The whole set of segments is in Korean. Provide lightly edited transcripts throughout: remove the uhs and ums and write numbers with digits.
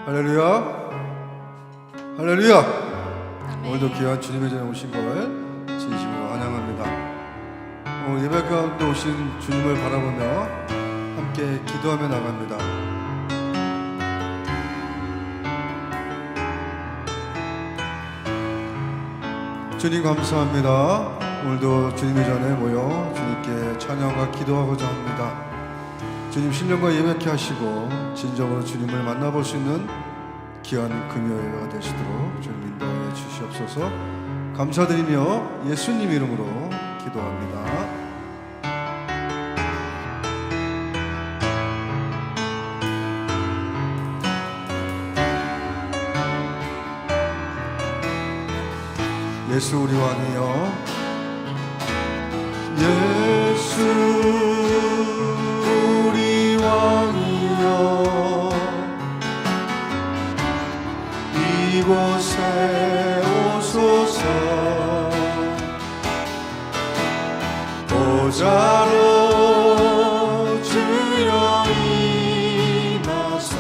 할렐루야, 할렐루야. 아멘. 오늘도 귀한 주님의 전에 오신 걸 진심으로 환영합니다. 오늘 예배 가운데 오신 주님을 바라보며 함께 기도하며 나갑니다. 주님 감사합니다. 오늘도 주님의 전에 모여 주님께 찬양과 기도하고자 합니다. 주님 신령과 예배케 하시고 진정으로 주님을 만나볼 수 있는 귀한 금요일가 되시도록 주님 인도하여 주시옵소서. 감사드리며 예수님 이름으로 기도합니다. 예수 우리 왕이여, 예수 우리 왕이여, 이곳에 오소서. 보좌로 주여 임하사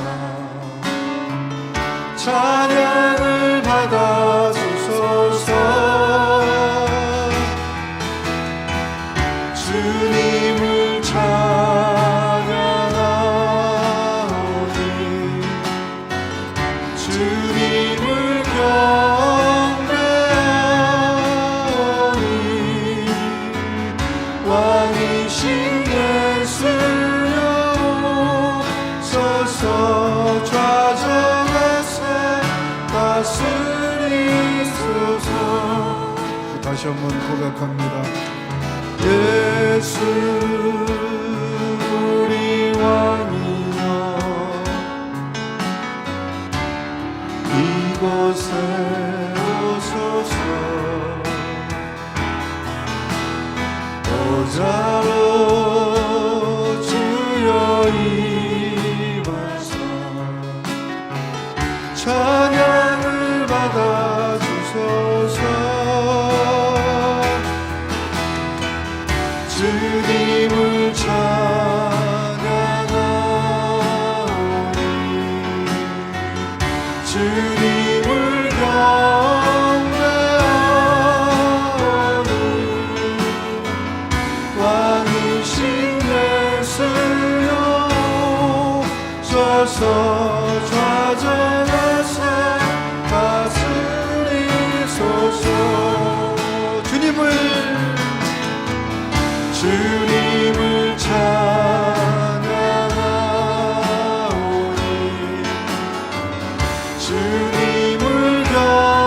찬양을 받아 주소서. 주님을 찬양하오니 주님을 경배하오니 왕이신 예수여 오소서. 좌정하사 다스리소서. 다시 한번 고백합니다. 예수 우리 왕이여, 이곳에 오소서. 보좌로 주여 임하사 찬양을 받아 주소서. 주님을 찬양하오니 주님을 경배하오니 왕이신 예수여 오소서. 좌정하사 다스리소서. 주님을 찬양하오니 주님을 경배하오니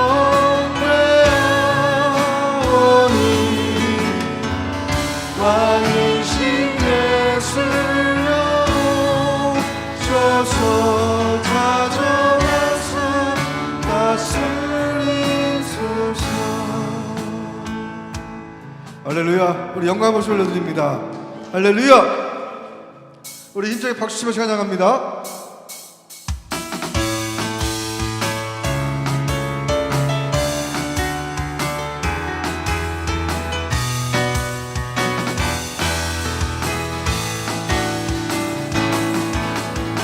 왕이신 예수여 오소서. 좌정하사 다스리소서. 할렐루야. 우리 영광의 박수 올려드립니다. 할렐루야. 우리 힘차게 박수 치며 찬양합니다.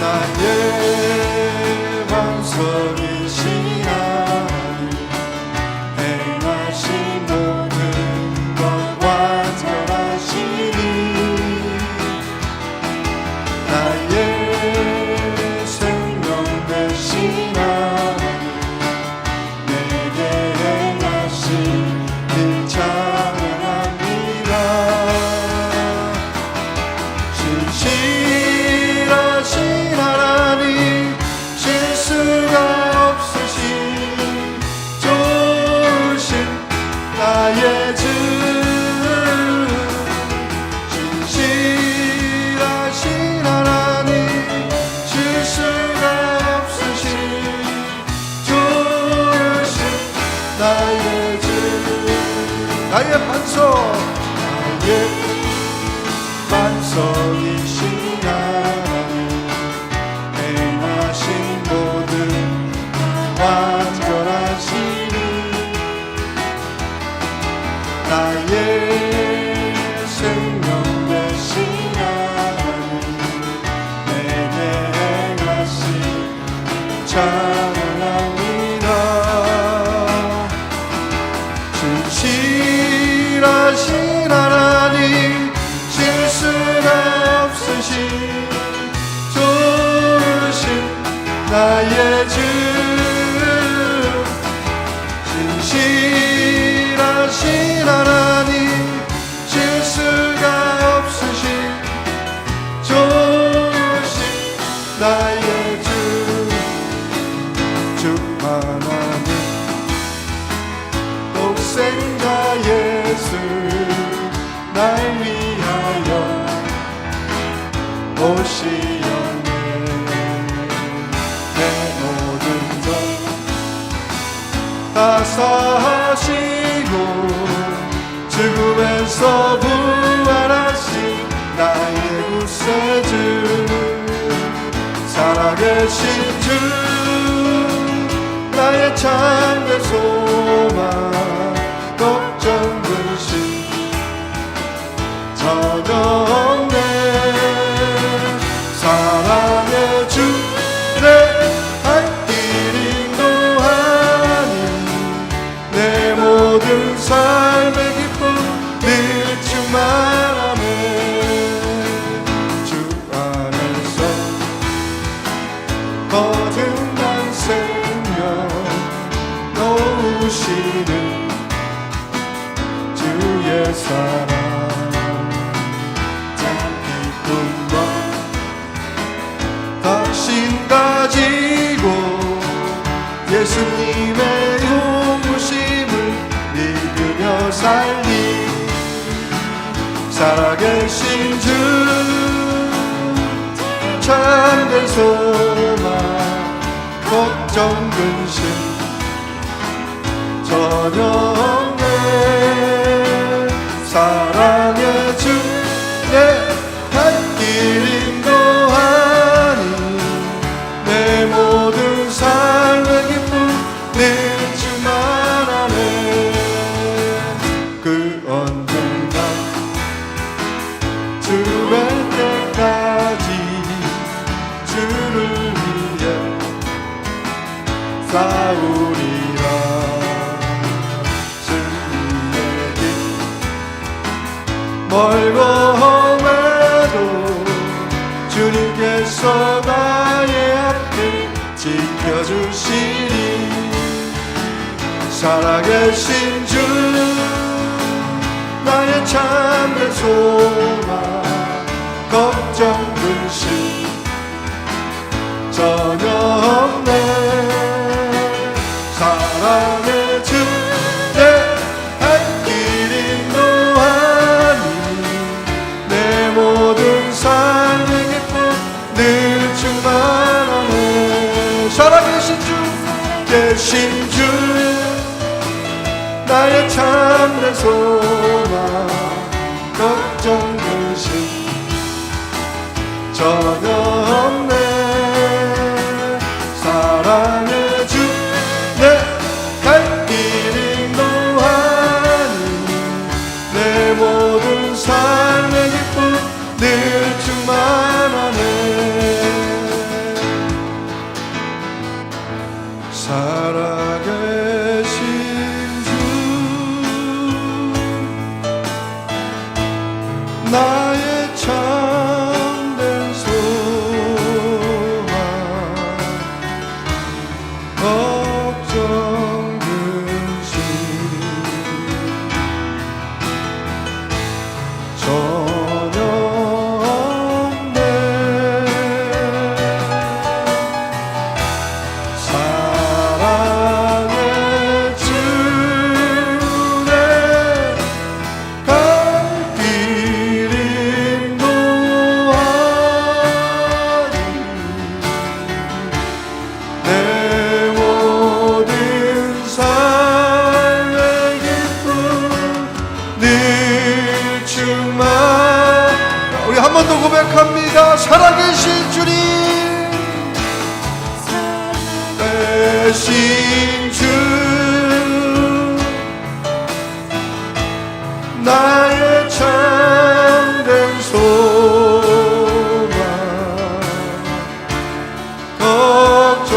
나의 반석이신 하나님, 행하신 모든 것 완전하시니 나의 생명 되신 하나님, 내게 행하신 일 찬양합니다. 진실하신 하나님, 실수가 없으신 좋으신 나의 주, 진실하신 하나님, 실수가 없으신 좋으신 나의 주, 나의 반석, 나의 반석이신 하나님, 행하신 모든 완전하시니 나의 생명 되신 하나님, 내게 행하신 찬양합니다. 진실하신 하나님, 실수가 없으신 좋으신 나의 주, 진실하신 하나님, 실수가 없으신 좋으신 나의 주, 주 하나님, 독생자 예수 날 위하여 오시었네. 내 모든 것 다 사하시고 죽음에서 부활하신 나의 구세주, 살아계신 주 나의 참된 소망, 걱정 근심 전혀 없네. 사랑의 주 내 할 길 인도하니 내 모든 삶의 기쁨 늘 충만하네. 주 안에서 거듭난 생명 놓으시는 주의 사랑, 참 기쁨과 당신 가지고 예수님의 용부심을 믿으며 살리, 살아계신 주 참된 소망, 걱정 근심 전혀 없네. 사랑의 주 내 갈 길 인도하니 내 모든 삶의 기쁨 늘 충만하네. 그 언젠가 주 뵐 때까지 주를 위해 싸우리라. 승리의 길 멀고 험해도 주님께서 나의 앞길 지켜주시리. 살아계신 주 나의 참된 소망, 걱정 근심 전혀 없네. 사랑의 주 내 할 길 인도하니 내 모든 삶의 기쁨 늘 충만하네. 살아계신 주, 계신 주 나의 참된 소망, 걱정 근심 전혀 없네. 사랑의 주 내 갈 길 인도하니 내 모든 삶의 기쁨 늘 충만하네. 살아계신 주 나의 참된 소망, 걱정 근심 전혀 없네. 사랑의 주 내 갈 길 인도하니 내 모든 삶의 기쁨 늘 충만. 우리 한 번 더 고백합니다. 살아계신 주님, 살아계신 주 나의 참된 소망, 걱정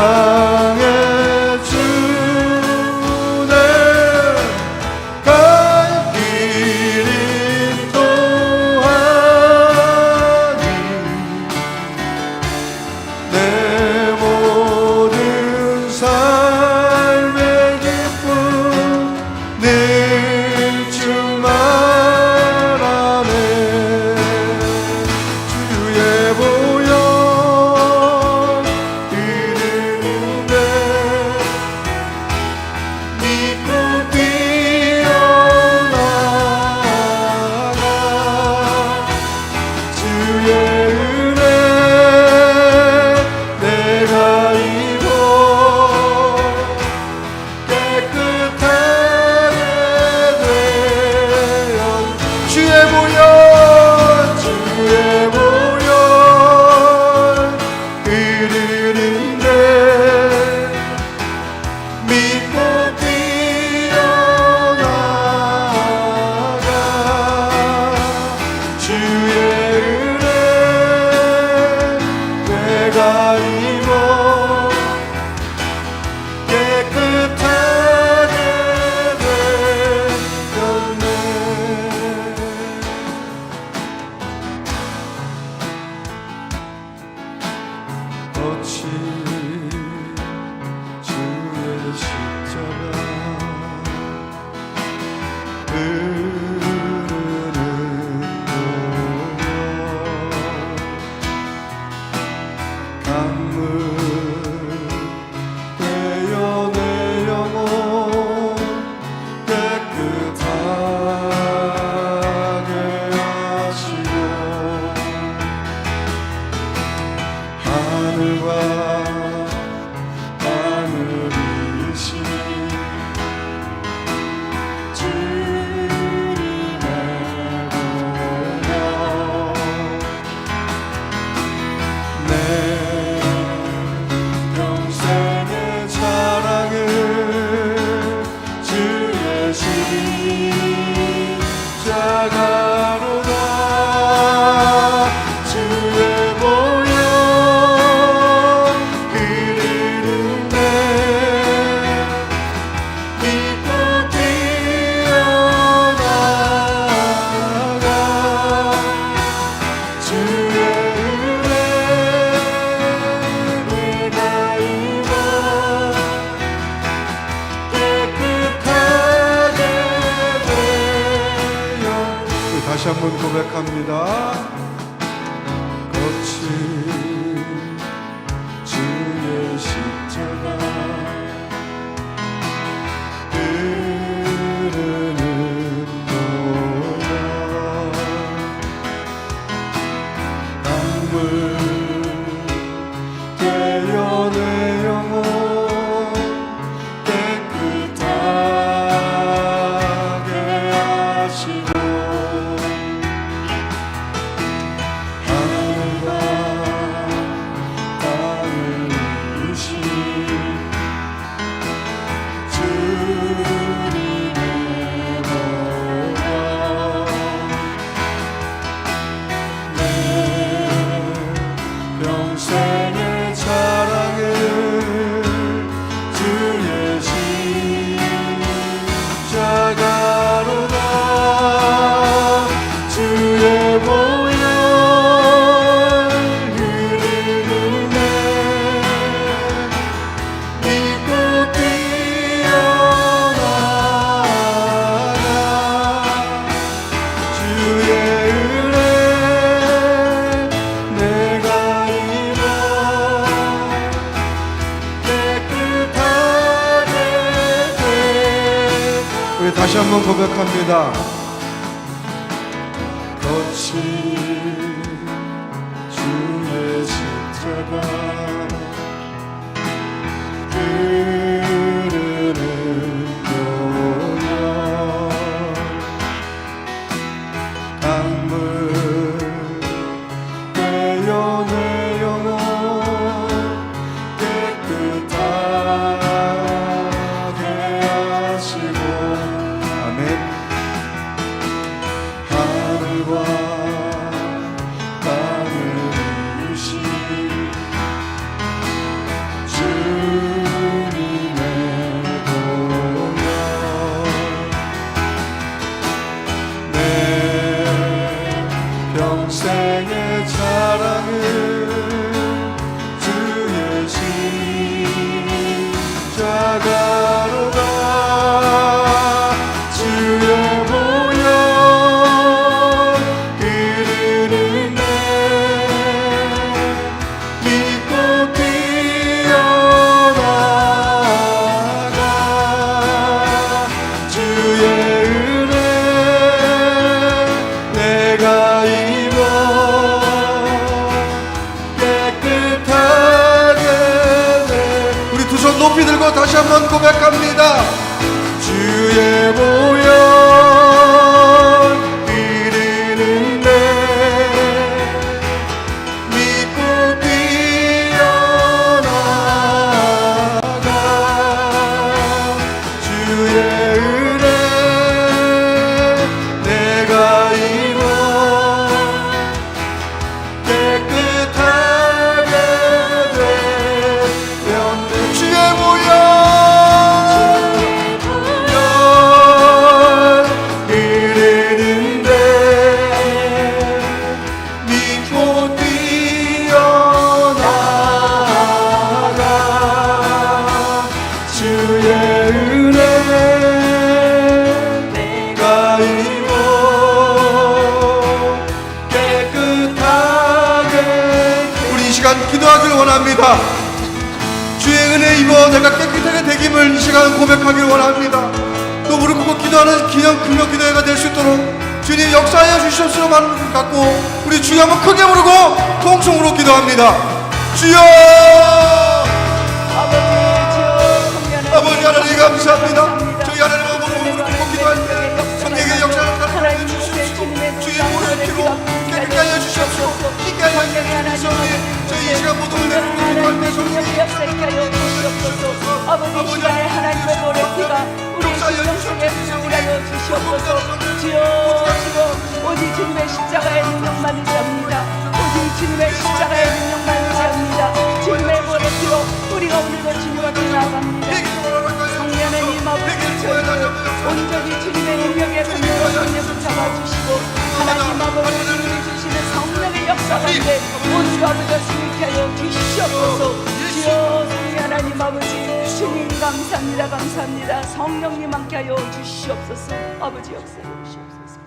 세상에 주네 갈 길이 또하니 내 모든 삶의 기쁨 늘 주만 안에 주의 보혈 이르는데 믿고 뛰어나가 주의 은혜 내가 입어 깨끗하게 되어 주의 보혈 이르는데 믿고 뛰어나가 주의 은혜 내가 입어 깨끗하게 되었네. 거친 주의 십자가 흐르는 보혈 강물 되어 내 영혼 깨끗하게 하시고 하늘과 하늘이신 주님의 보혈 내 평생의 사랑을 주의 십자가로다 주의 보혈 흐르는데 믿고 뛰어나가 주의 은혜 내가 입어 깨끗하게 되어 다시 한번 고백합니다. 거친 주의 십자가 흐르는 보혈 강물 되어 내 영혼 깨끗하게 하시고 하늘과 땅을 이루신 주님의 보혈 내 평생의 사랑을 주의 십자가로다 주의 보혈 흐르는데 믿고 뛰어나가 주의 은혜 내가 입어 깨끗하게 돼. 우리 다시 한번 고백합니다. 거친 주의 십자가 흐르는 보혈 강물 되어 내 영혼 깨끗하게 하시고 아멘. 하늘과 땅을 이루신 두 손 높이 들고 다시 한번 고백합니다. 주의 보혈 이르는데 믿고 뛰어나가 주의 은혜 내가 입어 깨끗하게 되었네. 주의 보혈 이르는데 믿고 뛰어나가 주의 은혜 내가 입어 깨끗하게. 우리 이 시간 기도하길 원합니다. 주의 은혜 입어 내가 깨끗하게 되김을 이 시간 고백하길 원합니다. 또 무릎 꿇고 기도하는 금요 기도회가 될 수 있도록 주님 역사하여 주시옵소서. 마음을 갖고 우리 주여 한번 크게 부르고 통성으로 기도합니다. 주여 아버지 하나님 감사합니다. 저희 하나님의 무릎 꿇고 기도할 때 성령의 역사를 가르쳐 주시옵소서. 주의 보혈의 피로 깨끗하게 하여 주시옵소서. 희게 하여 주시옵소서. 저희 이 시간 모든 은혜를 기도할 때 성령의 역사를 가르쳐 주시옵소서. 아버지 시간에 하나님의 노래 피가 우리 심령속에 흘러가여 주시옵소서. 주여 주여 오직 주님의 십자가의 능력만 의지합니다. 오직 주님의 십자가의 능력만 의지합니다. 주님의 노래 피로 우리가 오늘도 주님 앞에 나아갑니다. 성령 하나님 아버지 저희를 온전히 주님의 능력에 분명한 성령 붙잡아주시고 하나님 아버지 주님이 주시는 성령의 역사 가운데 오늘도 아버지가 승리케 하여 주시옵소서. 주여 성령 하나님 아버지 주님 감사합니다. 감사합니다. 성령님 함께 하여 주시옵소서. 아버지 역사해 주시옵소서.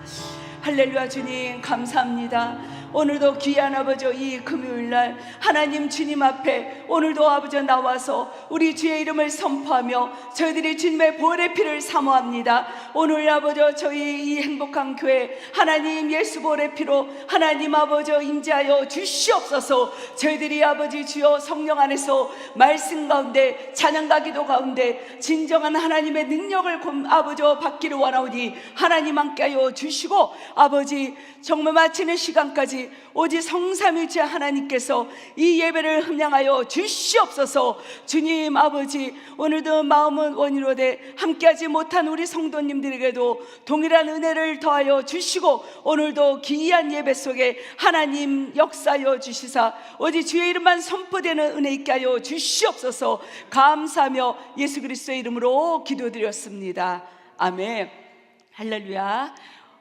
할렐루야. 주님 감사합니다. 오늘도 귀한 아버지 이 금요일날 하나님 주님 앞에 오늘도 아버지 나와서 우리 주의 이름을 선포하며 저희들이 주님의 보혈의 피를 사모합니다. 오늘 아버지 저희 이 행복한 교회 하나님 예수 보혈의 피로 하나님 아버지 임재하여 주시옵소서. 저희들이 아버지 주여 성령 안에서 말씀 가운데 찬양과 기도 가운데 진정한 하나님의 능력을 아버지 받기를 원하오니 하나님 함께하여 주시고 아버지 정말 마치는 시간까지 오직 성삼위일체 하나님께서 이 예배를 흠양하여 주시옵소서. 주님 아버지 오늘도 마음은 원이로되 함께하지 못한 우리 성도님들에게도 동일한 은혜를 더하여 주시고 오늘도 기이한 예배 속에 하나님 역사하여 주시사 오직 주의 이름만 선포되는 은혜 있게 하여 주시옵소서. 감사하며 예수 그리스도의 이름으로 기도드렸습니다. 아멘. 할렐루야.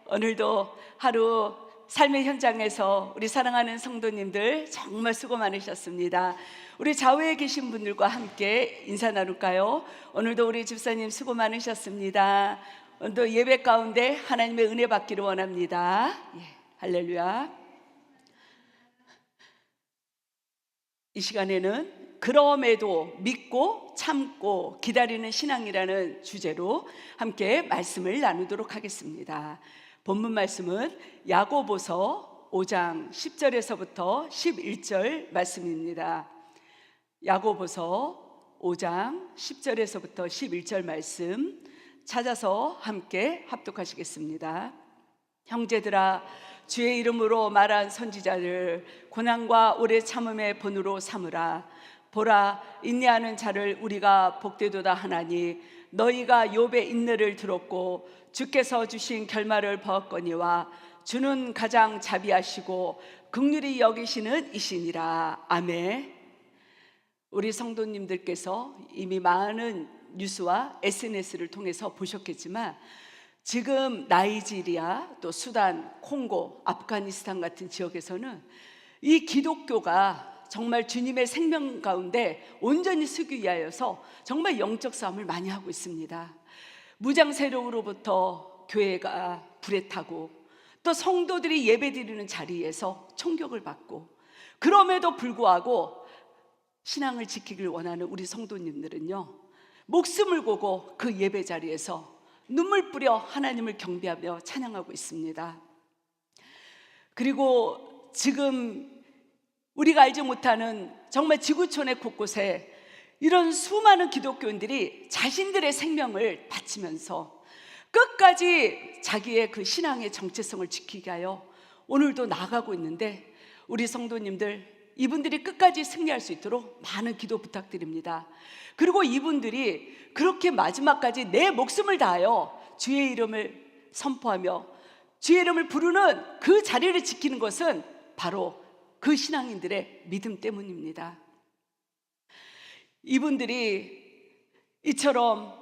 오늘도 하루 삶의 현장에서 우리 사랑하는 성도님들 정말 수고 많으셨습니다. 우리 좌우에 계신 분들과 함께 인사 나눌까요? 오늘도 우리 집사님 수고 많으셨습니다. 오늘도 예배 가운데 하나님의 은혜 받기를 원합니다. 할렐루야. 이 시간에는 그럼에도 믿고 참고 기다리는 신앙이라는 주제로 함께 말씀을 나누도록 하겠습니다. 본문 말씀은 야고보서 5장 10절에서부터 11절 말씀입니다. 야고보서 5장 10절에서부터 11절 말씀 찾아서 함께 합독하시겠습니다. 형제들아 주의 이름으로 말한 선지자를 고난과 오래 참음의 본으로 삼으라. 보라 인내하는 자를 우리가 복되도다 하나니 너희가 욥의 인내를 들었고 주께서 주신 결말을 보았거니와 주는 가장 자비하시고 긍휼히 여기시는 이시니라. 아멘. 우리 성도님들께서 이미 많은 뉴스와 SNS를 통해서 보셨겠지만 지금 나이지리아, 또 수단, 콩고, 아프가니스탄 같은 지역에서는 이 기독교가 정말 주님의 생명 가운데 온전히 쓰기 위하여서 정말 영적 싸움을 많이 하고 있습니다. 무장 세력으로부터 교회가 불에 타고 또 성도들이 예배드리는 자리에서 총격을 받고 그럼에도 불구하고 신앙을 지키길 원하는 우리 성도님들은요 목숨을 걸고 그 예배 자리에서 눈물 뿌려 하나님을 경배하며 찬양하고 있습니다. 그리고 지금 우리가 알지 못하는 정말 지구촌의 곳곳에 이런 수많은 기독교인들이 자신들의 생명을 바치면서 끝까지 자기의 그 신앙의 정체성을 지키게 하여 오늘도 나아가고 있는데, 우리 성도님들 이분들이 끝까지 승리할 수 있도록 많은 기도 부탁드립니다. 그리고 이분들이 그렇게 마지막까지 내 목숨을 다하여 주의 이름을 선포하며 주의 이름을 부르는 그 자리를 지키는 것은 바로 그 신앙인들의 믿음 때문입니다. 이분들이 이처럼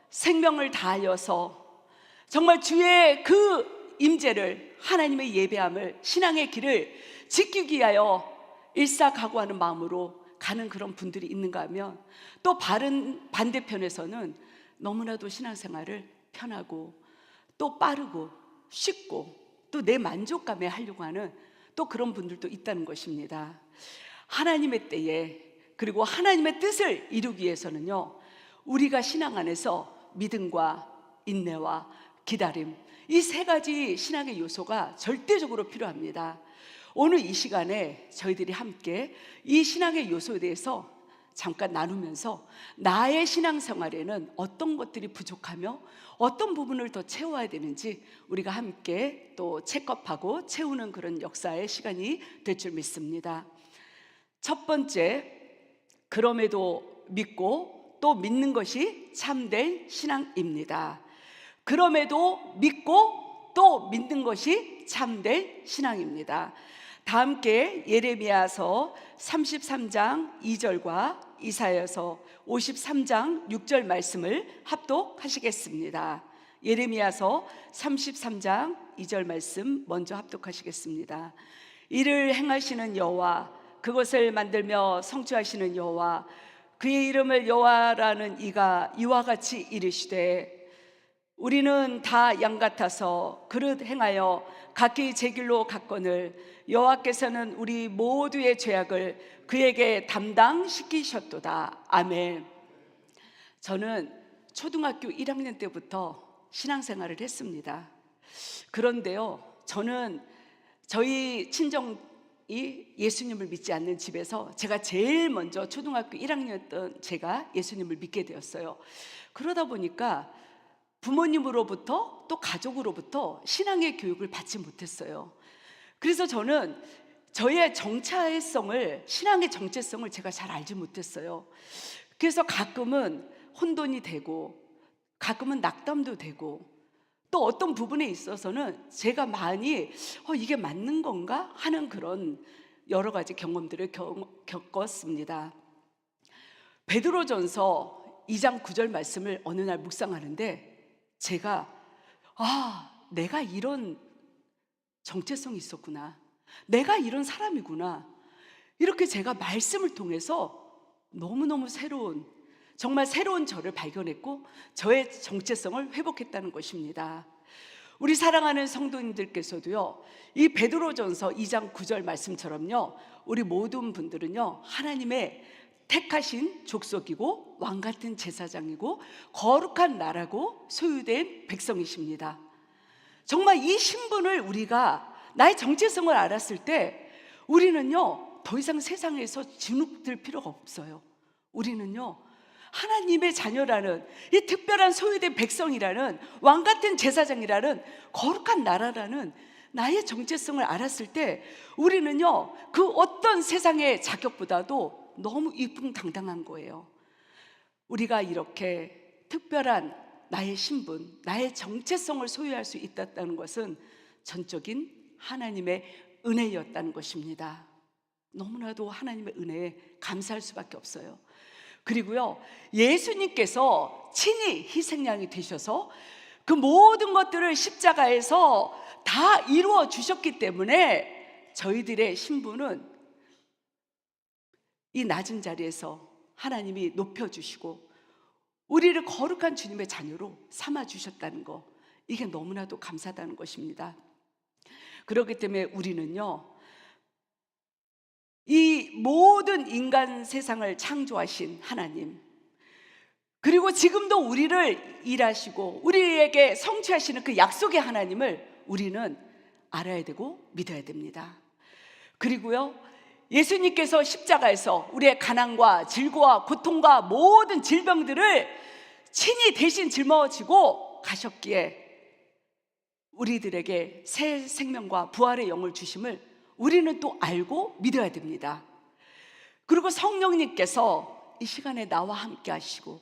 생명을 다하여서 정말 주의 그 임재를, 하나님의 예배함을, 신앙의 길을 지키기 위하여 일사각오하는 마음으로 가는 그런 분들이 있는가 하면, 또 바른 반대편에서는 너무나도 신앙생활을 편하고 또 빠르고 쉽고 또 내 만족감에 하려고 하는 또 그런 분들도 있다는 것입니다. 하나님의 때에, 그리고 하나님의 뜻을 이루기 위해서는요, 우리가 신앙 안에서 믿음과 인내와 기다림, 이 세 가지 신앙의 요소가 절대적으로 필요합니다. 오늘 이 시간에 저희들이 함께 이 신앙의 요소에 대해서 잠깐 나누면서 나의 신앙생활에는 어떤 것들이 부족하며 어떤 부분을 더 채워야 되는지 우리가 함께 또 체크업하고 채우는 그런 역사의 시간이 될 줄 믿습니다. 첫 번째, 그럼에도 믿고 또 믿는 것이 참된 신앙입니다. 그럼에도 믿고 또 믿는 것이 참된 신앙입니다. 다 함께 예레미야서 33장 2절과 이사야서 53장 6절 말씀을 합독하시겠습니다. 예레미야서 33장 2절 말씀 먼저 합독하시겠습니다. 이를 행하시는 여호와, 그것을 만들며 성취하시는 여호와, 그의 이름을 여호와라는 이가 이와 같이 이르시되, 우리는 다 양 같아서 그릇 행하여 각기 제 길로 갔거늘 여호와께서는 우리 모두의 죄악을 그에게 담당시키셨도다. 아멘. 저는 초등학교 1학년 때부터 신앙생활을 했습니다. 그런데요, 저는 저희 친정이 예수님을 믿지 않는 집에서 제가 제일 먼저 초등학교 1학년이었던 제가 예수님을 믿게 되었어요. 그러다 보니까 부모님으로부터 또 가족으로부터 신앙의 교육을 받지 못했어요. 그래서 저는 저의 정체성을, 신앙의 정체성을 제가 잘 알지 못했어요. 그래서 가끔은 혼돈이 되고 가끔은 낙담도 되고 또 어떤 부분에 있어서는 제가 많이 이게 맞는 건가 하는 그런 여러 가지 경험들을 겪었습니다. 베드로전서 2장 9절 말씀을 어느 날 묵상하는데 제가 내가 이런 정체성이 있었구나, 내가 이런 사람이구나, 이렇게 제가 말씀을 통해서 너무너무 정말 새로운 저를 발견했고 저의 정체성을 회복했다는 것입니다. 우리 사랑하는 성도님들께서도요, 이 베드로전서 2장 9절 말씀처럼요, 우리 모든 분들은요, 하나님의 택하신 족속이고 왕같은 제사장이고 거룩한 나라고 소유된 백성이십니다. 정말 이 신분을 우리가, 나의 정체성을 알았을 때 우리는요, 더 이상 세상에서 주눅들 필요가 없어요. 우리는요, 하나님의 자녀라는, 이 특별한 소유된 백성이라는, 왕같은 제사장이라는, 거룩한 나라라는 나의 정체성을 알았을 때 우리는요, 그 어떤 세상의 자격보다도 너무 이풍당당한 거예요. 우리가 이렇게 특별한 나의 신분, 나의 정체성을 소유할 수 있었다는 것은 전적인 하나님의 은혜였다는 것입니다. 너무나도 하나님의 은혜에 감사할 수밖에 없어요. 그리고요, 예수님께서 친히 희생양이 되셔서 그 모든 것들을 십자가에서 다 이루어 주셨기 때문에 저희들의 신분은 이 낮은 자리에서 하나님이 높여주시고 우리를 거룩한 주님의 자녀로 삼아주셨다는 거, 이게 너무나도 감사하다는 것입니다. 그렇기 때문에 우리는요, 이 모든 인간 세상을 창조하신 하나님, 그리고 지금도 우리를 일하시고 우리에게 성취하시는 그 약속의 하나님을 우리는 알아야 되고 믿어야 됩니다. 그리고요, 예수님께서 십자가에서 우리의 가난과 질고와 고통과 모든 질병들을 친히 대신 짊어지고 가셨기에 우리들에게 새 생명과 부활의 영을 주심을 우리는 또 알고 믿어야 됩니다. 그리고 성령님께서 이 시간에 나와 함께 하시고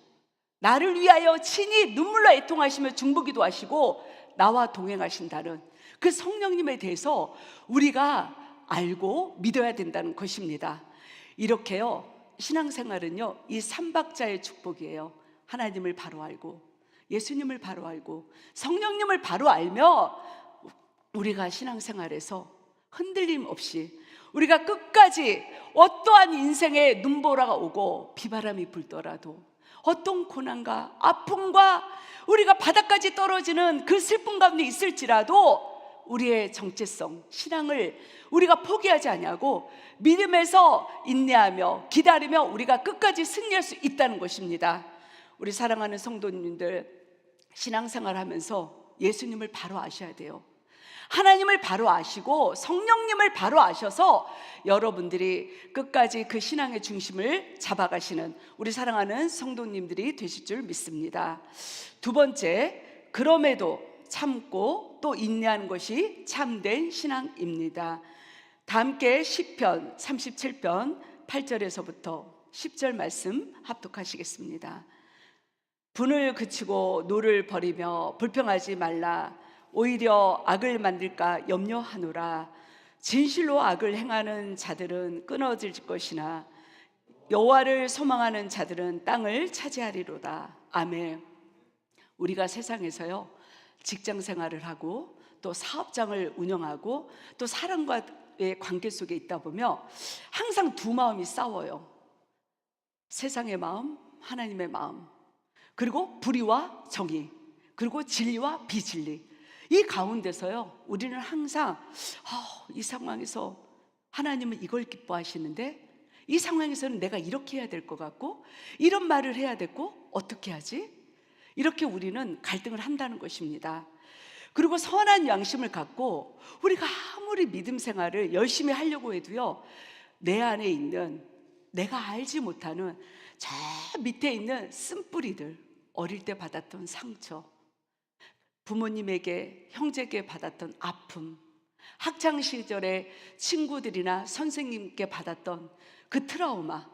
나를 위하여 친히 눈물로 애통하시며 중보기도 하시고 나와 동행하신다는 그 성령님에 대해서 우리가 알고 믿어야 된다는 것입니다. 이렇게요, 신앙생활은요, 이 삼박자의 축복이에요. 하나님을 바로 알고 예수님을 바로 알고 성령님을 바로 알며 우리가 신앙생활에서 흔들림 없이 우리가 끝까지 어떠한 인생의 눈보라가 오고 비바람이 불더라도 어떤 고난과 아픔과 우리가 바닥까지 떨어지는 그 슬픔 가운데 있을지라도 우리의 정체성, 신앙을 우리가 포기하지 아니하고 믿음에서 인내하며 기다리며 우리가 끝까지 승리할 수 있다는 것입니다. 우리 사랑하는 성도님들, 신앙생활 하면서 예수님을 바로 아셔야 돼요. 하나님을 바로 아시고 성령님을 바로 아셔서 여러분들이 끝까지 그 신앙의 중심을 잡아가시는 우리 사랑하는 성도님들이 되실 줄 믿습니다. 두 번째, 그럼에도 참고 또 인내하는 것이 참된 신앙입니다. 다 함께 시편 37편 8절에서부터 10절 말씀 합독하시겠습니다. 분을 그치고 노를 버리며 불평하지 말라. 오히려 악을 만들까 염려하노라. 진실로 악을 행하는 자들은 끊어질 것이나 여호와를 소망하는 자들은 땅을 차지하리로다. 아멘. 우리가 세상에서요, 직장 생활을 하고 또 사업장을 운영하고 또 사람과의 관계 속에 있다 보면 항상 두 마음이 싸워요. 세상의 마음, 하나님의 마음, 그리고 불의와 정의, 그리고 진리와 비진리. 이 가운데서요, 우리는 항상 이 상황에서 하나님은 이걸 기뻐하시는데 이 상황에서는 내가 이렇게 해야 될 것 같고 이런 말을 해야 되고 어떻게 하지? 이렇게 우리는 갈등을 한다는 것입니다. 그리고 선한 양심을 갖고 우리가 아무리 믿음 생활을 열심히 하려고 해도요, 내 안에 있는 내가 알지 못하는 저 밑에 있는 쓴뿌리들, 어릴 때 받았던 상처, 부모님에게, 형제에게 받았던 아픔, 학창시절에 친구들이나 선생님께 받았던 그 트라우마,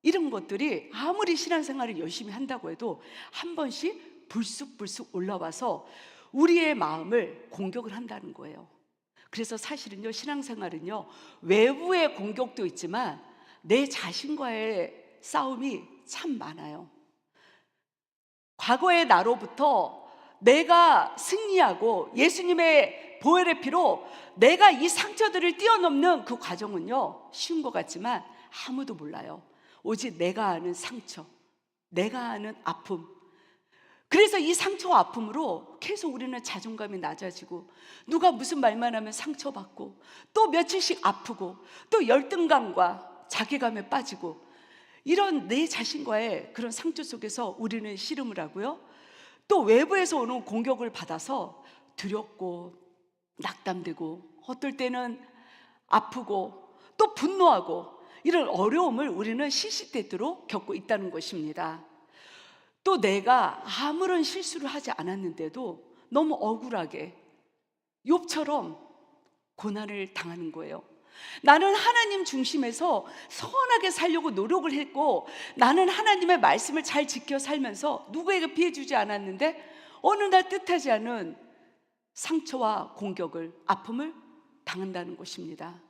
이런 것들이 아무리 신앙생활을 열심히 한다고 해도 한 번씩 불쑥불쑥 올라와서 우리의 마음을 공격을 한다는 거예요. 그래서 사실은요, 신앙생활은요, 외부의 공격도 있지만 내 자신과의 싸움이 참 많아요. 과거의 나로부터 내가 승리하고 예수님의 보혈의 피로 내가 이 상처들을 뛰어넘는 그 과정은요, 쉬운 것 같지만 아무도 몰라요. 오직 내가 아는 상처, 내가 아는 아픔. 그래서 이 상처와 아픔으로 계속 우리는 자존감이 낮아지고 누가 무슨 말만 하면 상처받고 또 며칠씩 아프고 또 열등감과 자괴감에 빠지고 이런 내 자신과의 그런 상처 속에서 우리는 씨름을 하고요, 또 외부에서 오는 공격을 받아서 두렵고 낙담되고 어떨 때는 아프고 또 분노하고 이런 어려움을 우리는 시시때때로 겪고 있다는 것입니다. 또 내가 아무런 실수를 하지 않았는데도 너무 억울하게 욥처럼 고난을 당하는 거예요. 나는 하나님 중심에서 선하게 살려고 노력을 했고 나는 하나님의 말씀을 잘 지켜 살면서 누구에게 피해 주지 않았는데 어느 날 뜻하지 않은 상처와 공격을, 아픔을 당한다는 것입니다.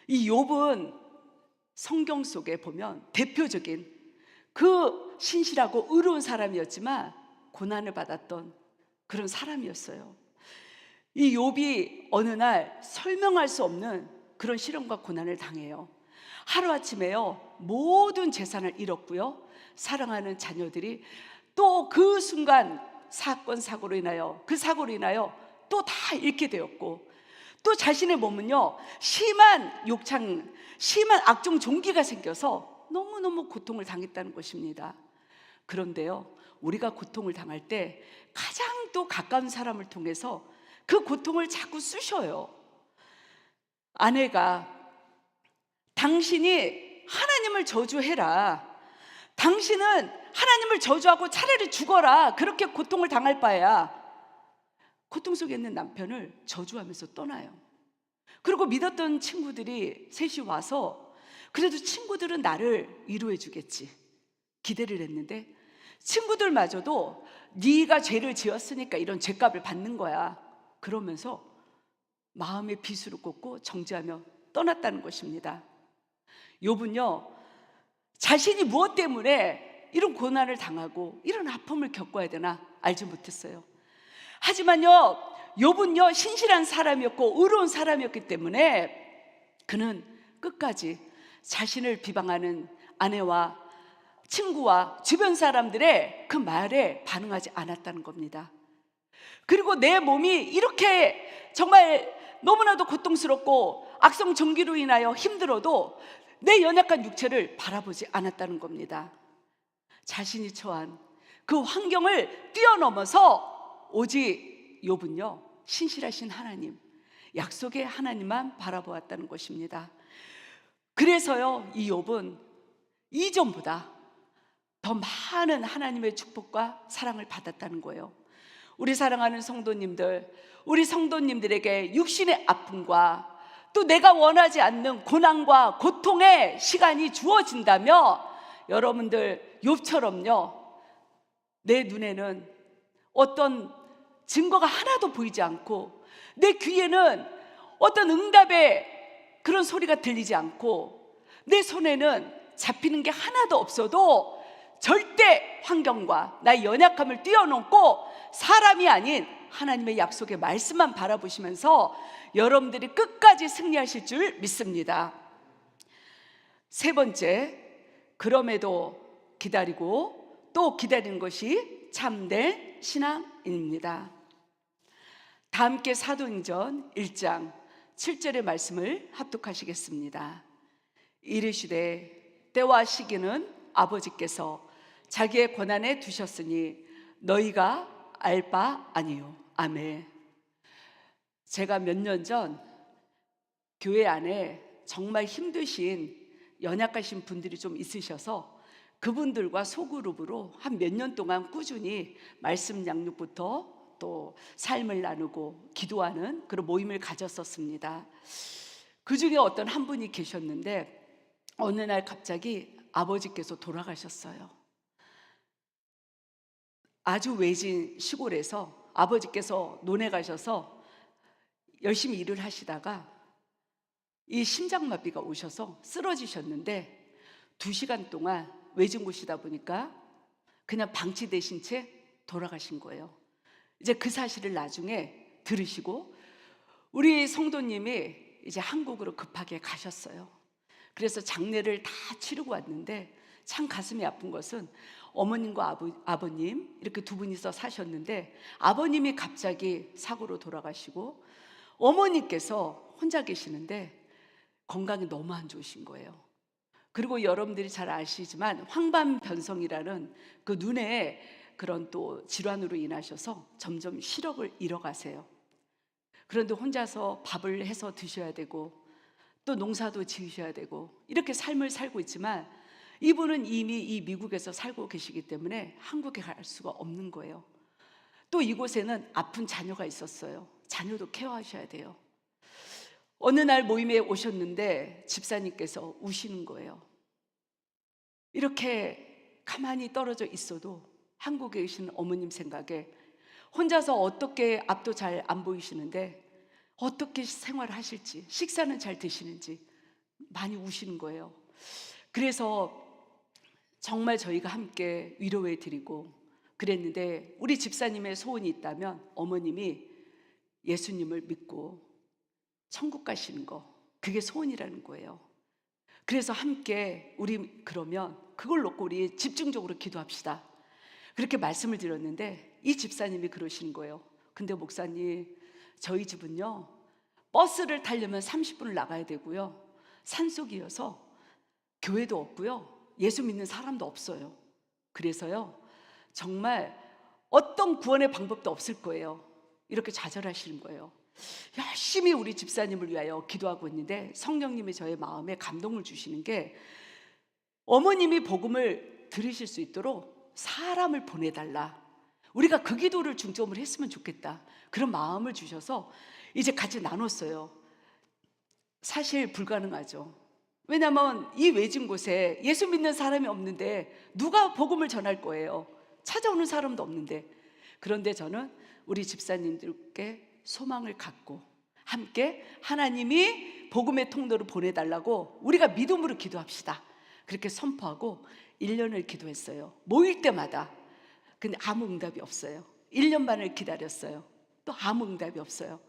이 욥은 성경 속에 보면 대표적인 그 신실하고 의로운 사람이었지만 고난을 받았던 그런 사람이었어요. 이 욥이 어느 날 설명할 수 없는 그런 시련과 고난을 당해요. 하루아침에요, 모든 재산을 잃었고요, 사랑하는 자녀들이 또 그 순간 사건 사고로 인하여 그 사고로 인하여 또 다 잃게 되었고 또 자신의 몸은요, 심한 악종 종기가 생겨서 너무너무 고통을 당했다는 것입니다. 그런데요, 우리가 고통을 당할 때 가장 또 가까운 사람을 통해서 그 고통을 자꾸 쑤셔요. 아내가 당신이 하나님을 저주해라. 당신은 하나님을 저주하고 차라리 죽어라. 그렇게 고통을 당할 바에야. 고통 속에 있는 남편을 저주하면서 떠나요. 그리고 믿었던 친구들이 셋이 와서 그래도 친구들은 나를 위로해 주겠지 기대를 했는데, 친구들마저도 네가 죄를 지었으니까 이런 죄값을 받는 거야 그러면서 마음의 비수를 꽂고 정죄하며 떠났다는 것입니다. 욥은요, 자신이 무엇 때문에 이런 고난을 당하고 이런 아픔을 겪어야 되나 알지 못했어요. 하지만요, 욥은요 신실한 사람이었고 의로운 사람이었기 때문에 그는 끝까지 자신을 비방하는 아내와 친구와 주변 사람들의 그 말에 반응하지 않았다는 겁니다. 그리고 내 몸이 이렇게 정말 너무나도 고통스럽고 악성 전기로 인하여 힘들어도 내 연약한 육체를 바라보지 않았다는 겁니다. 자신이 처한 그 환경을 뛰어넘어서 오직 욥은요 신실하신 하나님, 약속의 하나님만 바라보았다는 것입니다. 그래서요 이 욥은 이전보다 더 많은 하나님의 축복과 사랑을 받았다는 거예요. 우리 사랑하는 성도님들, 우리 성도님들에게 육신의 아픔과 또 내가 원하지 않는 고난과 고통의 시간이 주어진다면 여러분들 욥처럼요 내 눈에는 어떤 증거가 하나도 보이지 않고 내 귀에는 어떤 응답의 그런 소리가 들리지 않고 내 손에는 잡히는 게 하나도 없어도 절대 환경과 나의 연약함을 뛰어넘고 사람이 아닌 하나님의 약속의 말씀만 바라보시면서 여러분들이 끝까지 승리하실 줄 믿습니다. 세 번째, 그럼에도 기다리고 또 기다리는 것이 참된 신앙입니다. 다 함께 사도행전 1장 7절의 말씀을 합독하시겠습니다. 이르시되 때와 시기는 아버지께서 자기의 권한에 두셨으니 너희가 알 바 아니요. 아멘. 제가 몇 년 전 교회 안에 정말 힘드신 연약하신 분들이 좀 있으셔서 그분들과 소그룹으로 한 몇 년 동안 꾸준히 말씀 양육부터 또 삶을 나누고 기도하는 그런 모임을 가졌었습니다. 그 중에 어떤 한 분이 계셨는데 어느 날 갑자기 아버지께서 돌아가셨어요. 아주 외진 시골에서 아버지께서 논에 가셔서 열심히 일을 하시다가 이 심장마비가 오셔서 쓰러지셨는데 2시간 동안 외진 곳이다 보니까 그냥 방치되신 채 돌아가신 거예요. 이제 그 사실을 나중에 들으시고 우리 성도님이 이제 한국으로 급하게 가셨어요. 그래서 장례를 다 치르고 왔는데 참 가슴이 아픈 것은 어머님과 아버님 이렇게 두 분이서 사셨는데 아버님이 갑자기 사고로 돌아가시고 어머니께서 혼자 계시는데 건강이 너무 안 좋으신 거예요. 그리고 여러분들이 잘 아시지만 황반변성이라는 그 눈에 그런 또 질환으로 인하셔서 점점 시력을 잃어가세요. 그런데 혼자서 밥을 해서 드셔야 되고 또 농사도 지으셔야 되고 이렇게 삶을 살고 있지만 이분은 이미 이 미국에서 살고 계시기 때문에 한국에 갈 수가 없는 거예요. 또 이곳에는 아픈 자녀가 있었어요. 자녀도 케어하셔야 돼요. 어느 날 모임에 오셨는데 집사님께서 우시는 거예요. 이렇게 가만히 떨어져 있어도 한국에 계신 어머님 생각에 혼자서 어떻게 앞도 잘 안 보이시는데 어떻게 생활하실지 식사는 잘 드시는지 많이 우시는 거예요. 그래서 정말 저희가 함께 위로해 드리고 그랬는데 우리 집사님의 소원이 있다면 어머님이 예수님을 믿고 천국 가시는 거, 그게 소원이라는 거예요. 그래서 함께 우리 그러면 그걸 놓고 우리 집중적으로 기도합시다. 그렇게 말씀을 드렸는데 이 집사님이 그러시는 거예요. 근데 목사님, 저희 집은요 버스를 타려면 30분을 나가야 되고요 산속이어서 교회도 없고요 예수 믿는 사람도 없어요. 그래서요 정말 어떤 구원의 방법도 없을 거예요. 이렇게 좌절하시는 거예요. 열심히 우리 집사님을 위하여 기도하고 있는데 성령님이 저의 마음에 감동을 주시는 게 어머님이 복음을 들으실 수 있도록 사람을 보내달라. 우리가 그 기도를 중점으로 했으면 좋겠다. 그런 마음을 주셔서 이제 같이 나눴어요. 사실 불가능하죠. 왜냐하면 이 외진 곳에 예수 믿는 사람이 없는데 누가 복음을 전할 거예요? 찾아오는 사람도 없는데. 그런데 저는 우리 집사님들께 소망을 갖고 함께 하나님이 복음의 통로를 보내달라고 우리가 믿음으로 기도합시다. 그렇게 선포하고 1년을 기도했어요. 모일 때마다. 근데 아무 응답이 없어요. 1년 반을 기다렸어요. 또 아무 응답이 없어요.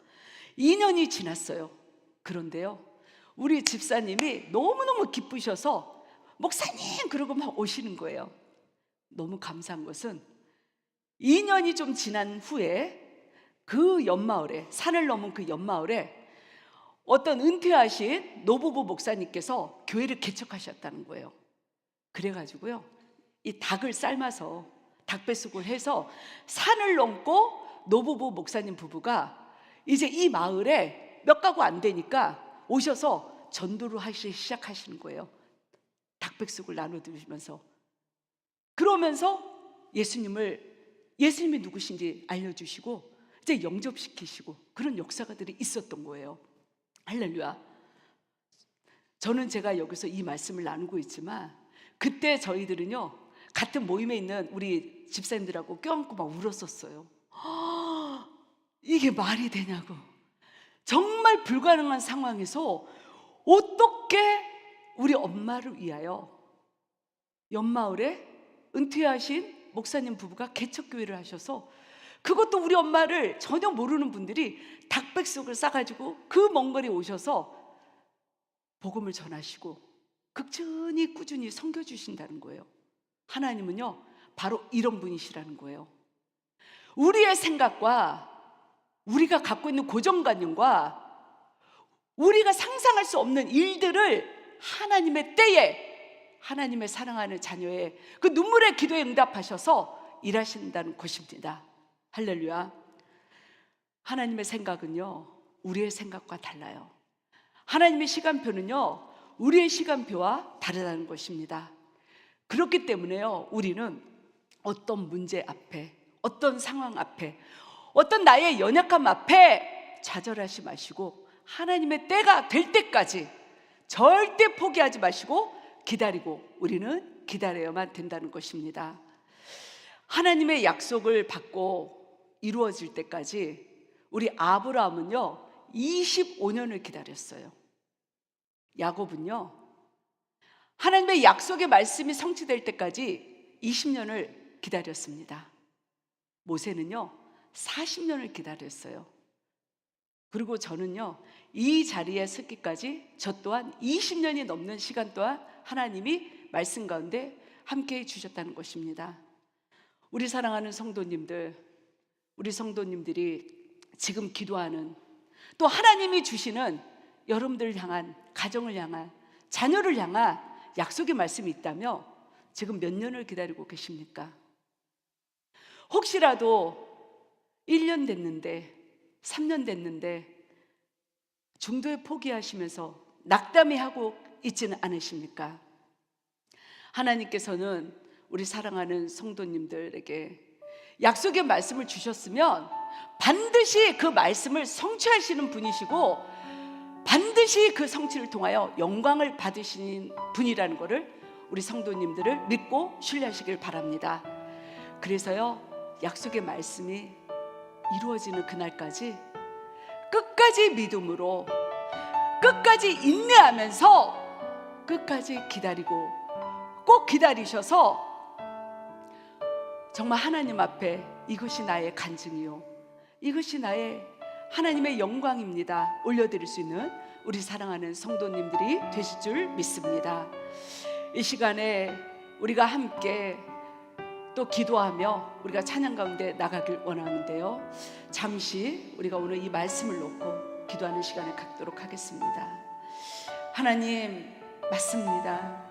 2년이 지났어요. 그런데요, 우리 집사님이 너무너무 기쁘셔서 목사님 그러고 막 오시는 거예요. 너무 감사한 것은 2년이 좀 지난 후에 그 옆마을에, 산을 넘은 그 옆마을에 어떤 은퇴하신 노부부 목사님께서 교회를 개척하셨다는 거예요. 그래가지고요, 이 닭을 삶아서 닭배숙을 해서 산을 넘고 노부부 목사님 부부가 이제 이 마을에 몇 가구 안 되니까 오셔서 전도를 하시기 시작하시는 거예요. 닭백숙을 나눠드리면서. 그러면서 예수님이 누구신지 알려주시고 이제 영접시키시고 그런 역사가들이 있었던 거예요. 할렐루야. 저는 제가 여기서 이 말씀을 나누고 있지만 그때 저희들은요, 같은 모임에 있는 우리 집사님들하고 껴안고 막 울었었어요. 이게 말이 되냐고. 정말 불가능한 상황에서 어떻게 우리 엄마를 위하여 옆마을에 은퇴하신 목사님 부부가 개척교회를 하셔서, 그것도 우리 엄마를 전혀 모르는 분들이 닭백숙을 싸가지고 그 먼 거리 오셔서 복음을 전하시고 꾸준히 섬겨주신다는 거예요. 하나님은요, 바로 이런 분이시라는 거예요. 우리의 생각과 우리가 갖고 있는 고정관념과 우리가 상상할 수 없는 일들을 하나님의 때에 하나님의 사랑하는 자녀의 그 눈물의 기도에 응답하셔서 일하신다는 것입니다. 할렐루야. 하나님의 생각은요, 우리의 생각과 달라요. 하나님의 시간표는요, 우리의 시간표와 다르다는 것입니다. 그렇기 때문에요, 우리는 어떤 문제 앞에, 어떤 상황 앞에, 어떤 나의 연약함 앞에 좌절하지 마시고 하나님의 때가 될 때까지 절대 포기하지 마시고 기다리고, 우리는 기다려야만 된다는 것입니다. 하나님의 약속을 받고 이루어질 때까지 우리 아브라함은요 25년을 기다렸어요. 야곱은요 하나님의 약속의 말씀이 성취될 때까지 20년을 기다렸습니다. 모세는요 40년을 기다렸어요. 그리고 저는요 이 자리에 서기까지 저 또한 20년이 넘는 시간 동안 하나님이 말씀 가운데 함께해 주셨다는 것입니다. 우리 사랑하는 성도님들, 우리 성도님들이 지금 기도하는, 또 하나님이 주시는 여러분들을 향한, 가정을 향한, 자녀를 향한 약속의 말씀이 있다며 지금 몇 년을 기다리고 계십니까? 혹시라도 1년 됐는데, 3년 됐는데 중도에 포기하시면서 낙담해하고 있지는 않으십니까? 하나님께서는 우리 사랑하는 성도님들에게 약속의 말씀을 주셨으면 반드시 그 말씀을 성취하시는 분이시고 반드시 그 성취를 통하여 영광을 받으시는 분이라는 것을 우리 성도님들을 믿고 신뢰하시길 바랍니다. 그래서요 약속의 말씀이 이루어지는 그날까지 끝까지 믿음으로, 끝까지 인내하면서 끝까지 기다리고, 꼭 기다리셔서 정말 하나님 앞에 이것이 나의 간증이요, 이것이 나의 하나님의 영광입니다 올려드릴 수 있는 우리 사랑하는 성도님들이 되실 줄 믿습니다. 이 시간에 우리가 함께 또 기도하며 우리가 찬양 가운데 나가길 원하는데요, 잠시 우리가 오늘 이 말씀을 놓고 기도하는 시간을 갖도록 하겠습니다. 하나님, 맞습니다.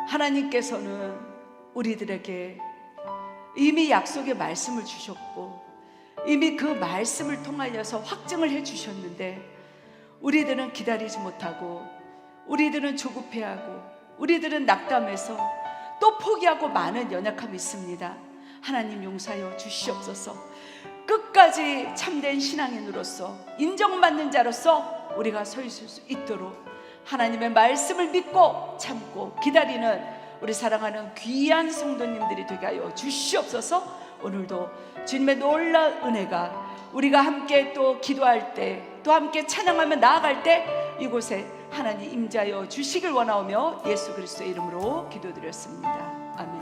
하나님께서는 우리들에게 이미 약속의 말씀을 주셨고 이미 그 말씀을 통하여서 확증을 해 주셨는데 우리들은 기다리지 못하고, 우리들은 조급해하고, 우리들은 낙담해서 또 포기하고 많은 연약함이 있습니다. 하나님 용서하여 주시옵소서. 끝까지 참된 신앙인으로서, 인정받는 자로서 우리가 서 있을 수 있도록 하나님의 말씀을 믿고 참고 기다리는 우리 사랑하는 귀한 성도님들이 되게 하여 주시옵소서. 오늘도 주님의 놀라운 은혜가 우리가 함께 또 기도할 때, 또 함께 찬양하며 나아갈 때 이곳에 하나님 임재하여 주시길 원하오며 예수 그리스도의 이름으로 기도드렸습니다. 아멘.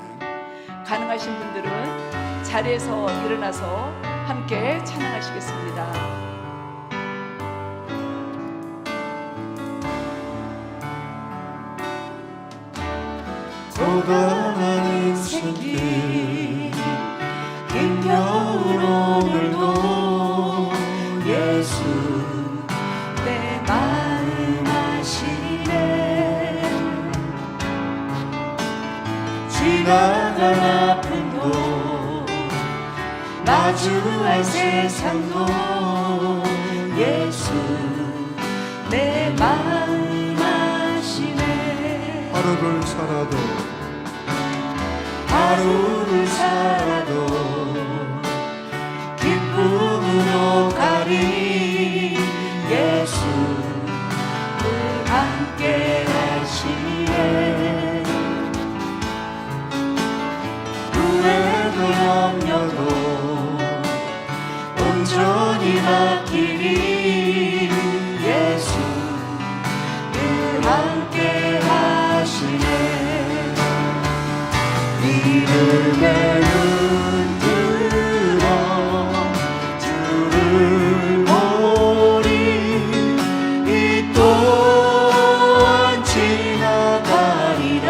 가능하신 분들은 자리에서 일어나서 함께 찬양하시겠습니다. 고단한 인생길 힘겨운 오늘도 예수 내 마음 아시네. 지나간 아픔도 마주할 세상도 예수 내 마음 아시네. 하루를 살아도 하루를 살아도 기쁨으로 가리 예수 늘 함께 하시네. 후회도 염려도 온전히 맡기리 예수 늘 함께 하시네. 믿음의 눈 들어 주를 보리. 이 또한 지나가리라.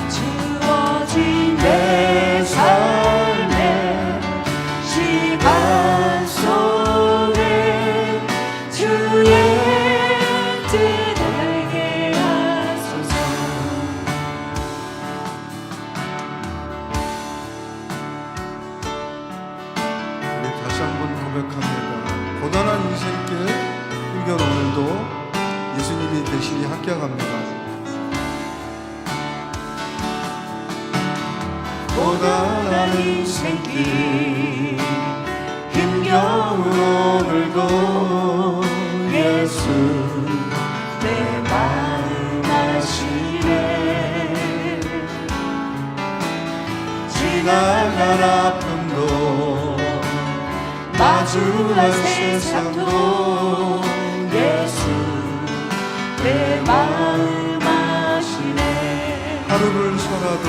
주어진 내 삶의 시간 속에 주의 뜻 알게 하소서. 우리 다시 한번 고백합니다. 고단한 인생길 힘겨운 오늘도 예수님이 대신이 함께합니다. 고단한 인생길 힘겨운 오늘도 예수 내 마음 아시네. 지나간 아픔도 마주할 세상도 예수 내 마음 아시네. 하루를 살아도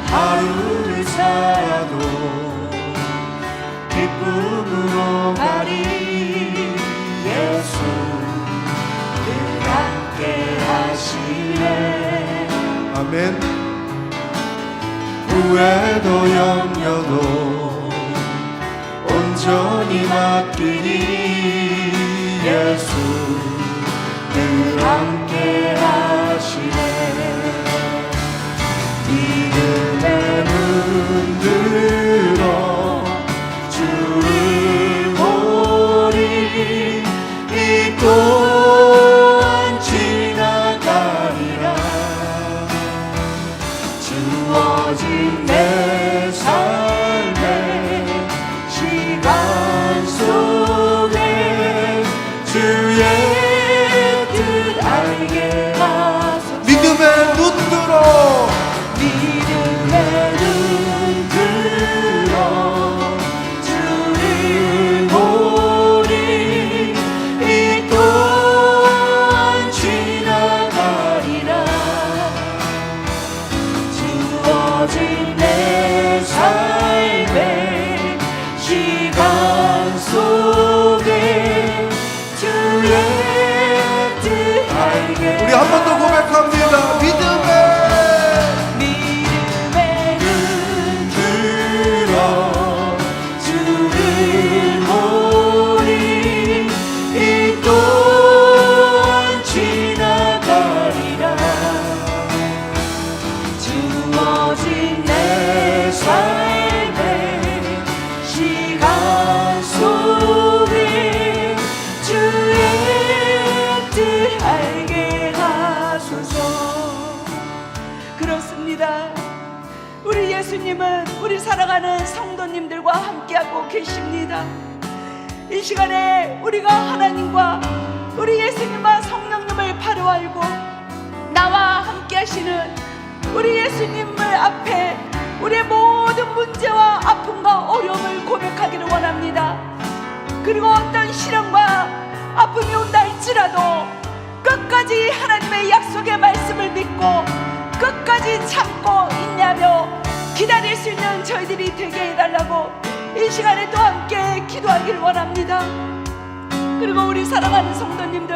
하루를 살아도 기쁨으로 가리 예수 늘 함께 하시네. 아멘. 후회도 염려도 온전히 맡기니 예수 늘 함께 하시네. 믿음의 눈 들어 주를 보리. 이 또한 지나가리라. 주어진 내 삶의 시간 속에 주의 뜻 알게 하소서. 믿음의 눈 들어 믿음의 눈 들어 주를 보리. 이 또한 지나가리라. 주어진 내 삶 우리 예수님은 우리 사랑하는 성도님들과 함께하고 계십니다. 이 시간에 우리가 하나님과 우리 예수님과 성령님을 바로 알고 나와 함께 하시는 우리 예수님을 앞에 우리의 모든 문제와 아픔과 어려움을 고백하기를 원합니다. 그리고 어떤 시련과 아픔이 온다 할지라도 끝까지 하나님의 약속의 말씀을 믿고 끝까지 참고 인내하며 기다릴 수 있는 저희들이 되게 해달라고 이 시간에 또 함께 기도하기를 원합니다. 그리고 우리 사랑하는 성도님들,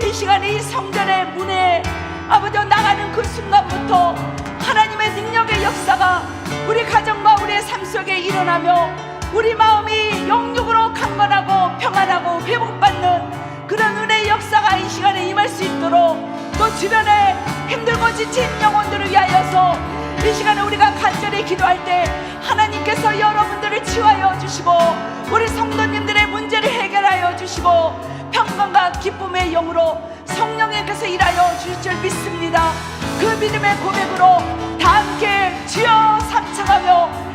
이 시간에 이 성전의 문에 아버지 나가는 그 순간부터 하나님의 능력의 역사가 우리 가정과 우리의 삶 속에 일어나며 우리 마음이 영육으로 강건하고 평안하고 회복받는 그런 은혜의 역사가 이 시간에 임할 수 있도록 또 주변에 힘들고 지친 영혼들을 위하여서 이 시간에 우리가 간절히 기도할 때 하나님께서 여러분들을 치유하여 주시고 우리 성도님들의 문제를 해결하여 주시고 평강과 기쁨의 영으로 성령님께서 일하여 주실 줄 믿습니다. 그 믿음의 고백으로 다 함께 주여 삼창하며